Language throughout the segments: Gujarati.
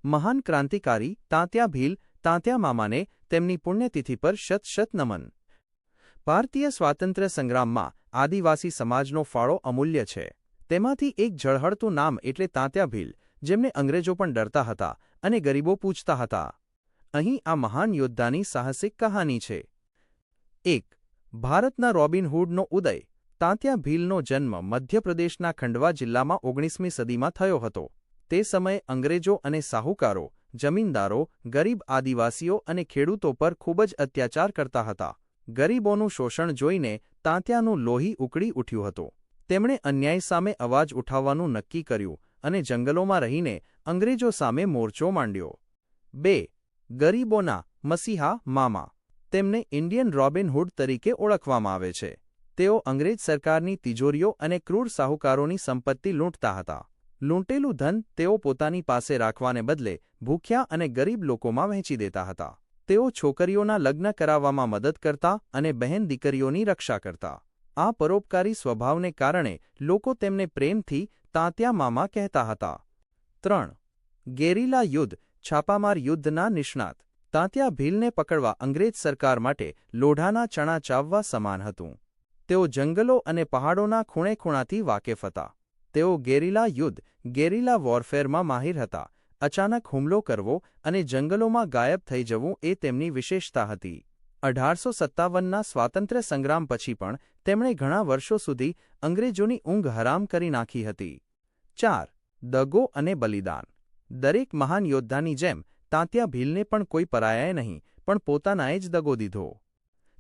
મહાન ક્રાંતિકારી તાત્યા ભીલ તાત્યા મામાને તેમની પુણ્યતિથિ પર શત શત નમન. ભારતીય સ્વાતંત્ર્ય સંગ્રામમાં આદિવાસી સમાજનો ફાળો અમૂલ્ય છે. તેમાંથી એક ઝળહળતું નામ એટલે તાત્યા ભીલ, જેમને અંગ્રેજો પણ ડરતા હતા અને ગરીબો પૂજતા હતા. અહીં આ મહાન યોદ્ધાની સાહસિક કહાની છે. 1. ભારતના રોબિનહૂડનો ઉદય. તાત્યા ભીલનો જન્મ મધ્યપ્રદેશના ખંડવા જિલ્લામાં 19મી સદીમાં થયો હતો. તે સમયે અંગ્રેજો અને સાહુકારો, જમીનદારો, ગરીબ આદિવાસીઓ અને ખેડૂતો પર ખૂબ જ અત્યાચાર કરતા હતા. ગરીબોનું શોષણ જોઈને તાત્યાનું લોહી ઉકળી ઉઠ્યું હતું. તેમણે અન્યાય સામે અવાજ ઉઠાવવાનું નક્કી કર્યું અને જંગલોમાં રહીને અંગ્રેજો સામે મોરચો માંડ્યો. 2. ગરીબોના મસીહા મામા. તેમને ઇન્ડિયન રોબિનહૂડ તરીકે ઓળખવામાં આવે છે. તેઓ અંગ્રેજ સરકારની તિજોરીઓ અને ક્રૂર સાહુકારોની સંપત્તિ લૂંટતા હતા. લૂંટેલું ધન તેઓ પોતાની પાસે રાખવાને બદલે ભૂખ્યા અને ગરીબ લોકોમાં વહેંચી દેતા હતા. તેઓ છોકરીઓના લગ્ન કરાવવામાં મદદ કરતા અને બહેન દીકરીઓની રક્ષા કરતા. આ પરોપકારી સ્વભાવને કારણે લોકો તેમને પ્રેમથી તાત્યા મામા કહેતા હતા. 3. ગેરિલા યુદ્ધ. છાપામાર યુદ્ધના નિષ્ણાત. તાત્યા ભીલને પકડવા અંગ્રેજ સરકાર માટે લોઢાના ચણા ચાવવા સમાન હતું. તેઓ જંગલો અને પહાડોના ખૂણે-ખૂણાથી વાકેફ હતા. તેઓ ગેરિલા યુદ્ધ, ગેરિલા વોરફેરમાં માહિર હતા. અચાનક હુમલો કરવો અને જંગલોમાં ગાયબ થઈ જવું એ તેમની વિશેષતા હતી. 1857ના સ્વાતંત્ર્ય સંગ્રામ પછી પણ તેમણે ઘણા વર્ષો સુધી અંગ્રેજોની ઊંઘ હરામ કરી નાખી હતી. 4. દગો અને બલિદાન. દરેક મહાન યોદ્ધાની જેમ તાત્યા ભીલને પણ કોઈ પરાયાએ નહીં પણ પોતાનાએ જ દગો દીધો.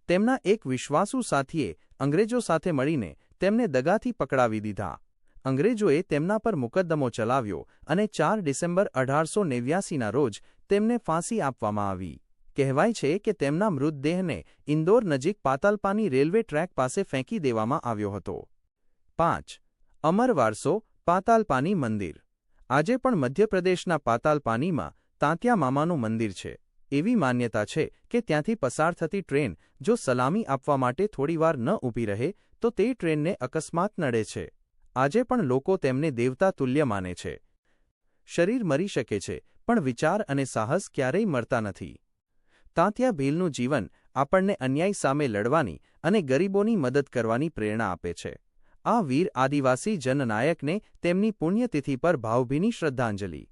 તેમના એક વિશ્વાસુ સાથીએ અંગ્રેજો સાથે મળીને તેમને દગાથી પકડાવી દીધા. અંગ્રેજોએ તેમના પર મુકદ્દમો ચલાવ્યો અને 4 ડિસેમ્બર 1889ના રોજ તેમને ફાંસી આપવામાં આવી. કહેવાય છે કે તેમના મૃતદેહને ઇન્દોર નજીક પાતાલપાની રેલવે ટ્રેક પાસે ફેંકી દેવામાં આવ્યો હતો. 5. અમર વારસો પાતાલપાની મંદિર. આજે પણ મધ્યપ્રદેશના પાતાલપાનીમાં તાત્યા મામાનું મંદિર છે. એવી માન્યતા છે કે ત્યાંથી પસાર થતી ટ્રેન જો સલામી આપવા માટે થોડીવાર ન ઊભી રહે તો તે ટ્રેનને અકસ્માત નડે છે. આજે પણ લોકો તેમને દેવતા તુલ્ય માને છે. શરીર મરી શકે છે પણ વિચાર અને સાહસ ક્યારેય મરતા નથી. તાત્યા ભીલનું જીવન આપણને અન્યાય સામે લડવાની અને ગરીબોની મદદ કરવાની પ્રેરણા આપે છે. આ વીર આદિવાસી જનનાયકને તેમની પુણ્યતિથિ પર ભાવભીની શ્રદ્ધાંજલિ.